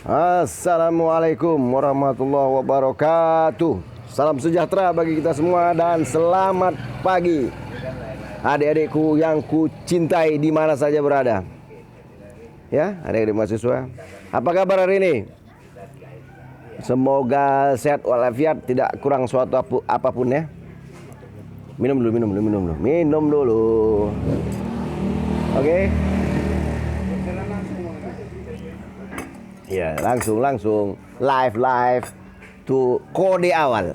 Assalamualaikum warahmatullahi wabarakatuh. Salam sejahtera bagi kita semua dan selamat pagi adik-adikku yang ku cintai di mana saja berada. Ya, adik-adik mahasiswa. Apa kabar hari ini? Semoga sehat walafiat, tidak kurang suatu apapun ya. Minum dulu. Oke. Ya, langsung live to kode awal.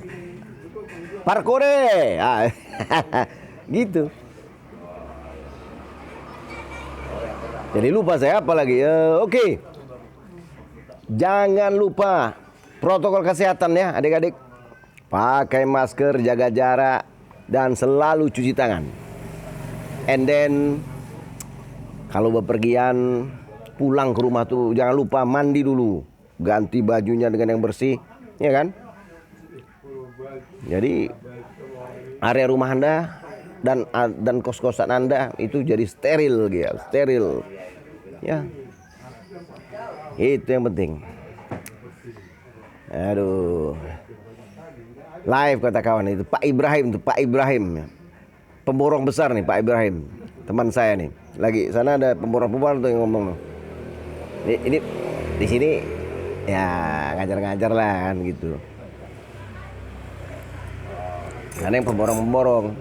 Parkode. Gitu. Jadi lupa saya apa lagi? Oke. Jangan lupa protokol kesehatan ya, adik-adik. Pakai masker, jaga jarak dan selalu cuci tangan. And then kalau bepergian pulang ke rumah tuh jangan lupa mandi dulu, ganti bajunya dengan yang bersih, ya kan? Jadi area rumah Anda dan kos-kosan Anda itu jadi steril gitu, steril. Ya. Itu yang penting. Aduh. Live kata kawan itu Pak Ibrahim. Pemborong besar nih Pak Ibrahim. Teman saya nih. Lagi sana ada pemborong tuh yang ngomong. Ini di sini ya ngajar-ngajar lah kan gitu. Karena yang pemborong.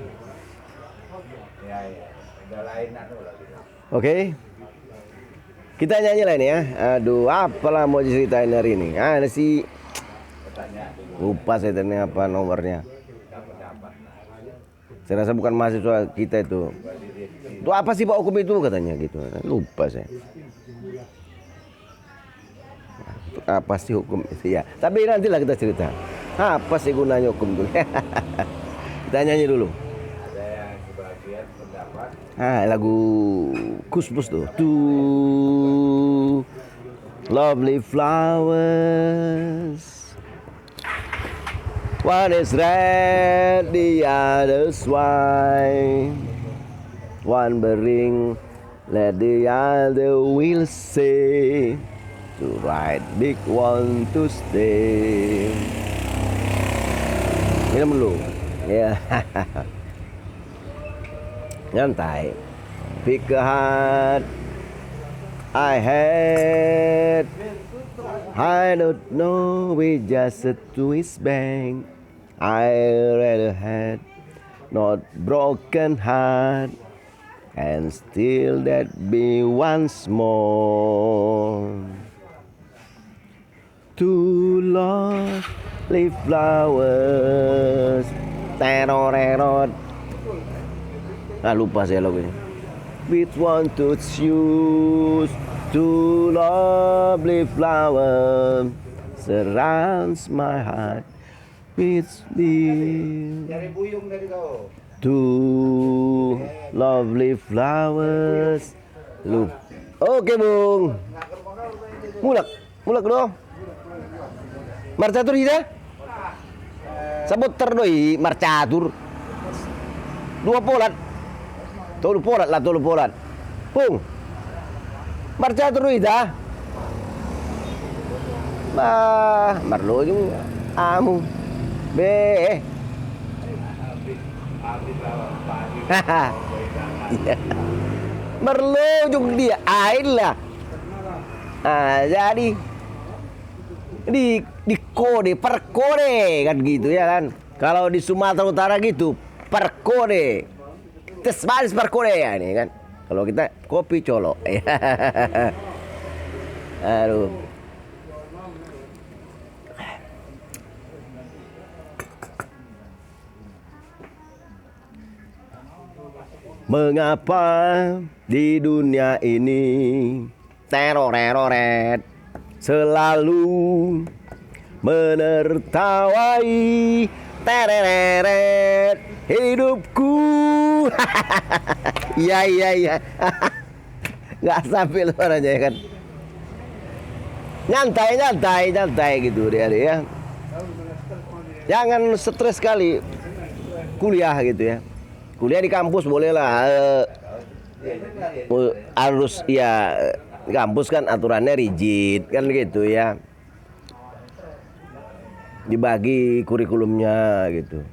Oke. Kita nyanyi lah ini ya. Aduh, apalah mau ceritain hari ini. Ada sih lupa saya tanya apa nomornya. Saya rasa bukan mahasiswa kita itu. Itu apa sih Pak hukum itu katanya gitu. Lupa saya. Apa sih hukum itu ya? Tapi nantilah kita cerita. Apa sih gunanya hukum dulu? Kita nyanyi dulu. Lagu Kusmus tuh. Two lovely flowers. One is red, the other's white. One bering, let the other will say. To ride big one to stay. Minum dulu. Ya. Nyantai. Pick a heart I had. I don't know, we just a twist bang. I rather had not broken heart. And still that be once more. Two lovely flowers. Teror. Lupa saya lagunya. Which one to choose? Two lovely flowers surrounds my heart. Which be two lovely flowers. Oke Bung. Mulak dong. Marcatur tidak? Sabut terdoi marcatur. Dua polat. Tolu polat. Bung. Marcatur tidak? Marlo juga. Amu. Be. Merlo juga dia. Ailah. Jadi di kode per kode kan gitu ya kan. Kalau di Sumatera Utara gitu per kode. Tesbalis per kode ya ini kan. Kalau kita kopi colok. Aduh. Mengapa di dunia ini teror selalu menertawai tereret hidupku. Iya. Nggak sampai suaranya ya kan. Nyantai gitu dia ya. Jangan stres sekali kuliah gitu ya. Kuliah di kampus boleh lah. Harus ya kampus kan aturannya rigid kan gitu ya. Dibagi kurikulumnya gitu.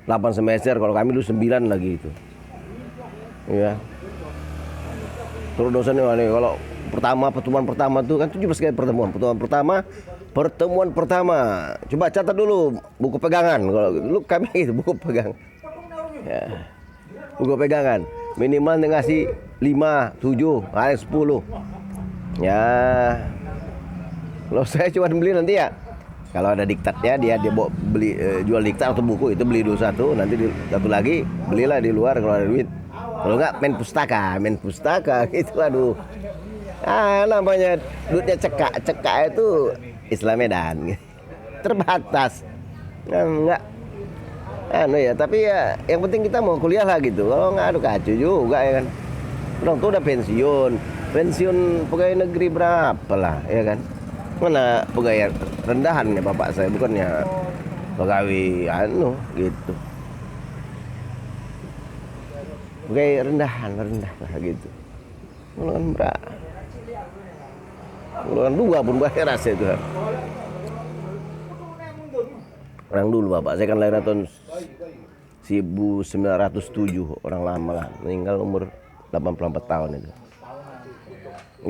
8 semester, kalau kami dulu 9 lagi itu. Ya. Terus dosennya kalau pertemuan pertama tuh kan 17 kali pertemuan pertama. Coba catat dulu buku pegangan. Kalau lu kami itu buku pegang. Ya. Buku pegangan. Minimal ngasih 5, 7, 10. Ya. Kalau saya cuma beli nanti ya. Kalau ada diktatnya dia beli jual diktat atau buku itu beli dulu satu, nanti satu lagi belilah di luar kalau ada duit. Kalau enggak main pustaka gitu, aduh. Namanya duitnya cekak itu Islam Medan. Terbatas. Enggak ya, tapi ya yang penting kita mau kuliah lah gitu. Kalau enggak aduh kacau juga ya kan. Orang tuh udah pensiun pegawai negeri berapa lah ya kan. Mana pegawai rendahan ya bapak saya, bukannya pegawai gitu. Pegawai rendah lah gitu. Bulan 2 pun bayar rasa itu. Orang dulu bapak saya kan lahir tahun 1907, orang lama lah, meninggal umur 84 tahun itu.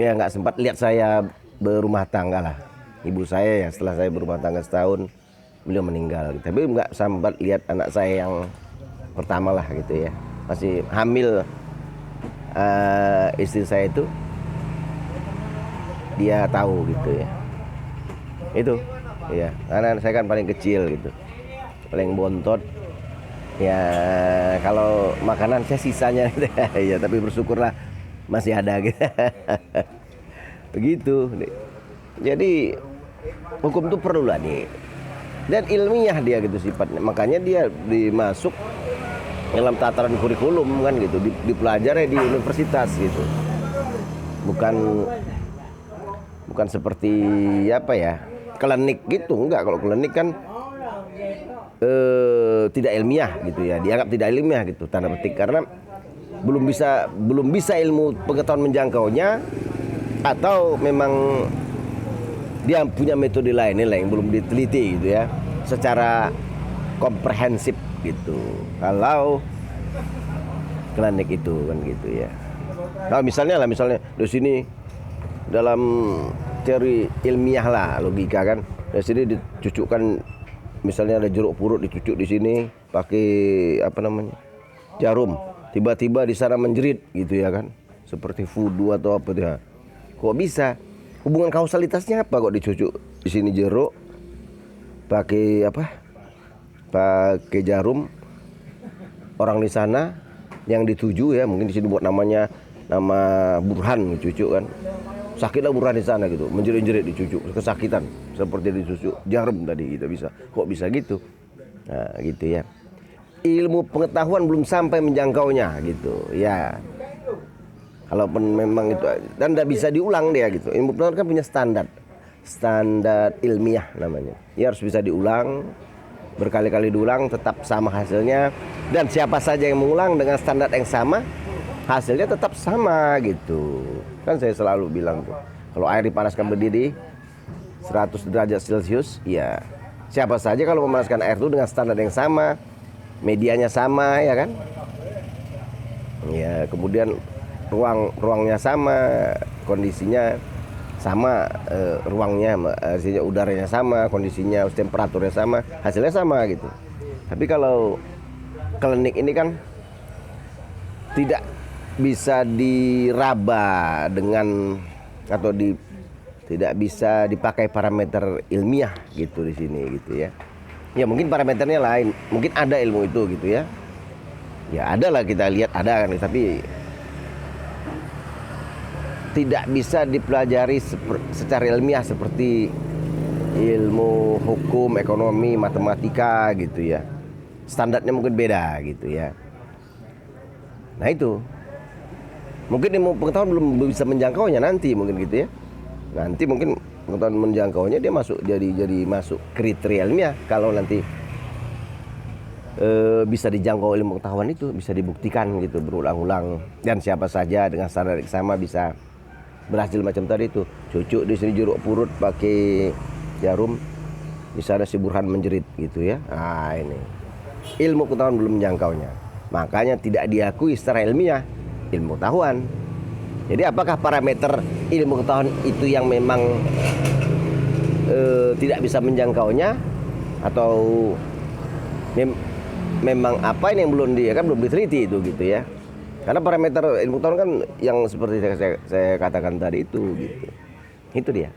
Ya nggak sempat lihat saya berumah tangga lah. Ibu saya ya setelah saya berumah tangga setahun beliau meninggal. Tapi nggak sempat lihat anak saya yang pertama lah gitu ya. Masih hamil istri saya itu, dia tahu gitu ya. Itu ya, karena saya kan paling kecil gitu, paling bontot. Ya kalau makanan saya sisanya gitu ya, tapi bersyukurlah masih ada gitu. Begitu. Jadi hukum itu perlu lah nih. Dan ilmiah dia gitu sifatnya. Makanya dia dimasuk dalam tataran kurikulum kan gitu, dipelajari di universitas gitu. Bukan seperti apa ya, klinik gitu, enggak. Kalau klinik kan tidak ilmiah gitu ya, dianggap tidak ilmiah gitu, tanda petik, karena belum bisa ilmu pengetahuan menjangkaunya, atau memang dia punya metode lainnya yang belum diteliti gitu ya, secara komprehensif gitu. Kalau klinik itu kan gitu ya. Nah misalnya di sini dalam teori ilmiah lah, logika kan, di sini dicucukkan, misalnya ada jeruk purut dicucuk di sini pakai jarum, tiba-tiba di sana menjerit gitu ya kan, seperti voodoo atau apa ya. Kok bisa? Hubungan kausalitasnya apa kok dicucuk di sini jeruk pakai jarum, orang di sana yang dituju ya, mungkin di sini buat nama Burhan dicucuk kan. Sakitlah Burhan di sana gitu, menjerit-jerit dicucuk, kesakitan seperti dicucuk jarum tadi gitu. Kok bisa gitu? Nah, gitu ya. Ilmu pengetahuan belum sampai menjangkaunya gitu ya. Kalaupun memang itu, dan tidak bisa diulang dia gitu. Ilmu pengetahuan kan punya standar ilmiah namanya. Ya harus bisa diulang, berkali-kali diulang tetap sama hasilnya. Dan siapa saja yang mengulang dengan standar yang sama, hasilnya tetap sama gitu. Kan saya selalu bilang tuh, kalau air dipanaskan berdiri 100 derajat Celcius, ya siapa saja kalau memanaskan air itu dengan standar yang sama, medianya sama ya kan. Ya kemudian ruangnya sama, kondisinya sama, ruangnya, udaranya sama, kondisinya, temperaturnya sama, hasilnya sama gitu. Tapi kalau klinik ini kan tidak bisa diraba dengan tidak bisa dipakai parameter ilmiah gitu di sini gitu ya. Ya mungkin parameternya lain, mungkin ada ilmu itu gitu ya. Ya ada lah, kita lihat ada kan, tapi tidak bisa dipelajari secara ilmiah seperti ilmu hukum, ekonomi, matematika gitu ya. Standarnya mungkin beda gitu ya. Nah itu, mungkin ilmu pengetahuan belum bisa menjangkaunya nanti mungkin gitu ya. Nanti mungkin pengetahuan menjangkaunya dia jadi masuk kriteria ilmiah kalau nanti bisa dijangkau ilmu pengetahuan itu, bisa dibuktikan gitu berulang-ulang, dan siapa saja dengan standar yang sama bisa berhasil macam tadi tuh, cucuk di sini jeruk purut pakai jarum, di sana si Burhan menjerit gitu ya. Nah ini ilmu pengetahuan belum menjangkaunya, makanya tidak diakui secara ilmiah ilmu pengetahuan. Jadi apakah parameter ilmu pengetahuan itu yang memang tidak bisa menjangkaunya, atau memang apa ini yang belum diteliti itu gitu ya. Karena parameter ilmu pengetahuan kan yang seperti saya katakan tadi itu gitu. Itu dia.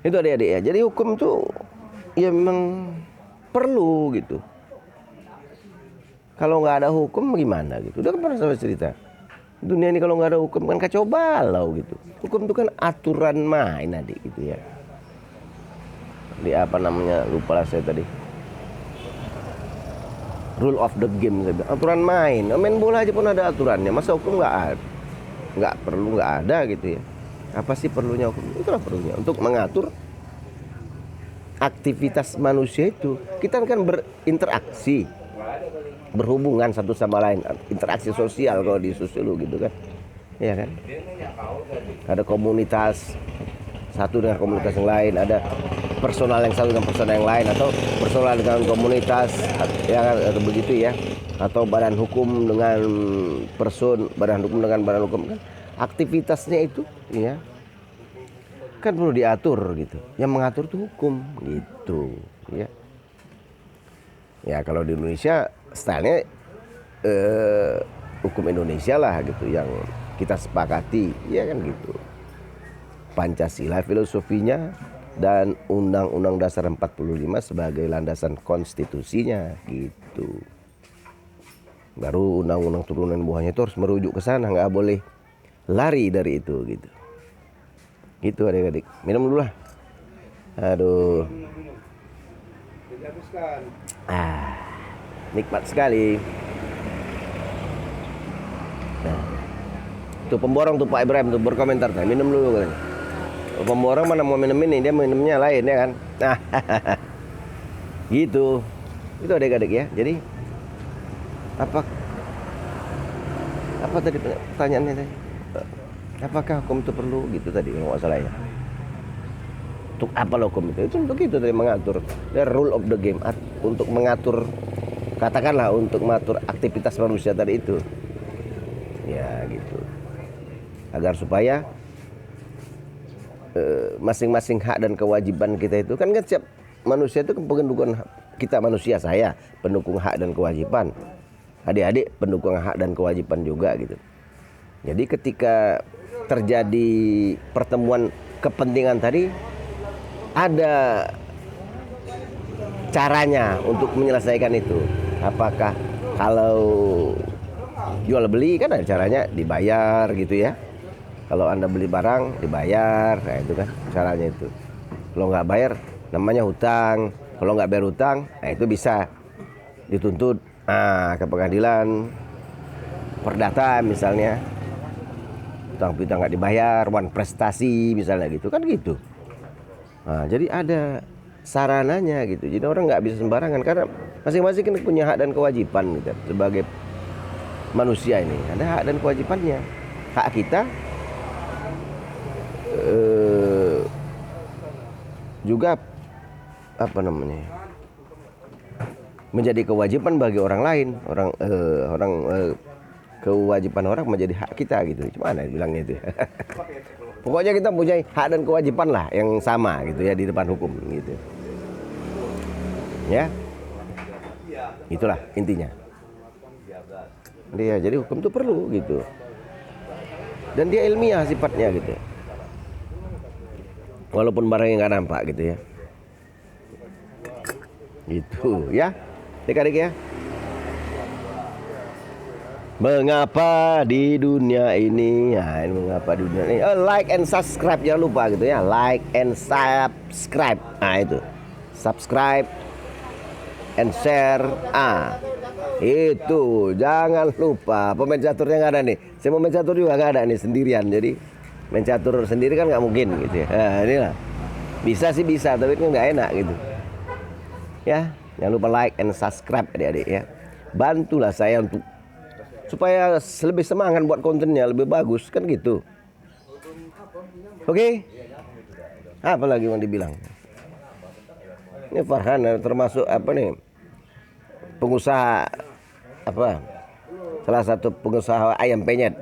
Itu adik-adik ya. Jadi hukum tuh ya memang perlu gitu. Kalau nggak ada hukum gimana gitu. Udah kan pernah saya cerita. Dunia ini kalau nggak ada hukum kan kacau balau gitu. Hukum itu kan aturan main adik gitu ya. Di apa namanya, lupa lah saya tadi. Rule of the game, saya bilang. Aturan main. Main bola aja pun ada aturannya. Masa hukum nggak ada gitu ya. Apa sih perlunya hukum? Itulah perlunya untuk mengatur aktivitas manusia itu. Kita kan berinteraksi, berhubungan satu sama lain, interaksi sosial kalau di sosiologi gitu kan, ya kan? Ada komunitas satu dengan komunitas yang lain, ada personal yang satu dengan personal yang lain, atau personal dengan komunitas, ya kan, atau begitu ya, atau badan hukum dengan badan hukum dengan badan hukum kan, aktivitasnya itu, ya kan perlu diatur gitu. Yang mengatur itu hukum gitu, ya. Ya kalau di Indonesia stylenya hukum Indonesia lah gitu yang kita sepakati, ya kan gitu. Pancasila filosofinya dan Undang-Undang Dasar 45 sebagai landasan konstitusinya gitu. Baru undang-undang turunan buahnya itu harus merujuk ke sana, nggak boleh lari dari itu gitu. Gitu adik-adik, minum dulu lah. Aduh. Nikmat sekali. Nah, tuh pemborong tuh Pak Ibrahim tuh berkomentar, minum dulu katanya. Pemborong mana mau minum ini, dia minumnya lain ya kan. Nah, gitu. Itu adik-adik ya. Jadi apa tadi pertanyaannya tadi? Apakah hukum itu perlu gitu tadi kalau nggak salah ya? Untuk apa loh hukum itu? Itu untuk itu tadi, mengatur the rule of the game, untuk mengatur, katakanlah untuk mengatur aktivitas manusia tadi itu. Ya gitu. Agar supaya masing-masing hak dan kewajiban kita itu kan setiap manusia itu pendukung kita, manusia, saya pendukung hak dan kewajiban, adik-adik pendukung hak dan kewajiban juga gitu. Jadi ketika terjadi pertemuan kepentingan tadi, ada caranya untuk menyelesaikan itu. Apakah kalau jual beli kan ada caranya, dibayar gitu ya. Kalau Anda beli barang dibayar, nah itu kan caranya itu. Kalau nggak bayar namanya hutang. Kalau nggak bayar hutang, nah itu bisa dituntut ke pengadilan perdata misalnya. Hutang piutang nggak dibayar, wan prestasi misalnya gitu kan gitu. Nah, jadi ada sarananya gitu. Jadi orang nggak bisa sembarangan, karena masing-masing kan punya hak dan kewajiban gitu. Sebagai manusia ini ada hak dan kewajibannya. Hak kita juga apa namanya, menjadi kewajiban bagi orang lain. Kewajiban orang menjadi hak kita gitu. Gimana bilangnya itu? Pokoknya kita punya hak dan kewajiban lah yang sama gitu ya di depan hukum gitu. Ya. Itulah intinya. Jadi hukum itu perlu gitu. Dan dia ilmiah sifatnya gitu. Walaupun barangnya nggak nampak gitu ya. Gitu ya. Adik-adik ya. Mengapa di dunia ini? Ya, ini mengapa di dunia ini? Like and subscribe, jangan lupa gitu ya. Like and subscribe. Nah itu. Subscribe and share. Itu jangan lupa. Pemain caturnya nggak ada nih. Saya mau main catur juga nggak ada nih, sendirian. Jadi main catur sendiri kan nggak mungkin gitu ya. Nah, inilah. Bisa sih bisa, tapi kan nggak enak gitu. Ya, jangan lupa like and subscribe adik-adik ya. Bantulah saya untuk supaya lebih semangat buat kontennya lebih bagus kan gitu. Oke. Apa lagi mau dibilang? Ini Farhan termasuk apa nih? Pengusaha apa? Salah satu pengusaha ayam penyet.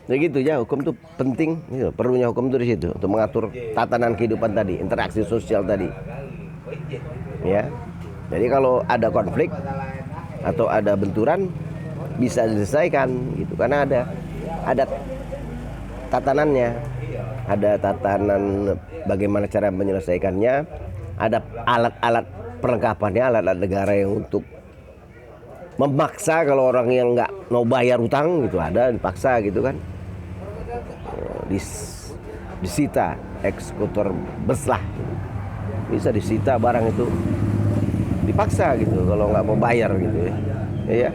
Ya gitu ya, hukum tuh penting, gitu. Perlunya hukum tuh di situ untuk mengatur tatanan kehidupan tadi, interaksi sosial tadi. Ya. Jadi kalau ada konflik atau ada benturan bisa diselesaikan gitu karena ada tatanannya, ada tatanan bagaimana cara menyelesaikannya, ada alat-alat perlengkapannya, alat-alat negara yang untuk memaksa kalau orang yang nggak mau bayar utang gitu, ada dipaksa gitu kan, disita, eksekutor beslah, bisa disita barang itu, dipaksa gitu kalau nggak mau bayar gitu ya. Iya,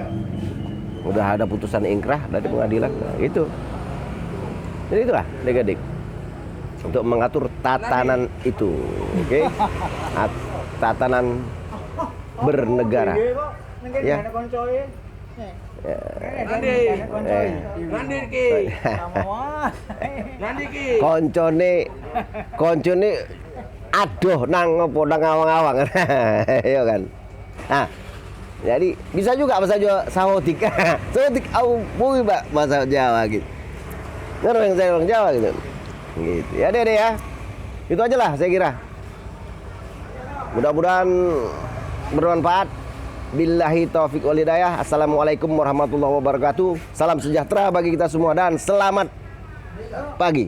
udah ada putusan ingkrah dari pengadilan, nah, itu. Jadi itulah adik-adik untuk mengatur tatanan itu, oke? Tatanan bernegara. Ya. Koncone aduh nang opo nang awang-awang. Iya kan. Nah, jadi bisa juga bahasa Jawa sawodik. Sawodik au bui bahasa Jawa gitu. Ngerti yang saya orang Jawa gitu. Gitu. Ya deh ya. Itu aja lah saya kira. Mudah-mudahan bermanfaat. Billahi taufiq wal hidayah. Assalamualaikum warahmatullahi wabarakatuh. Salam sejahtera bagi kita semua dan selamat pagi.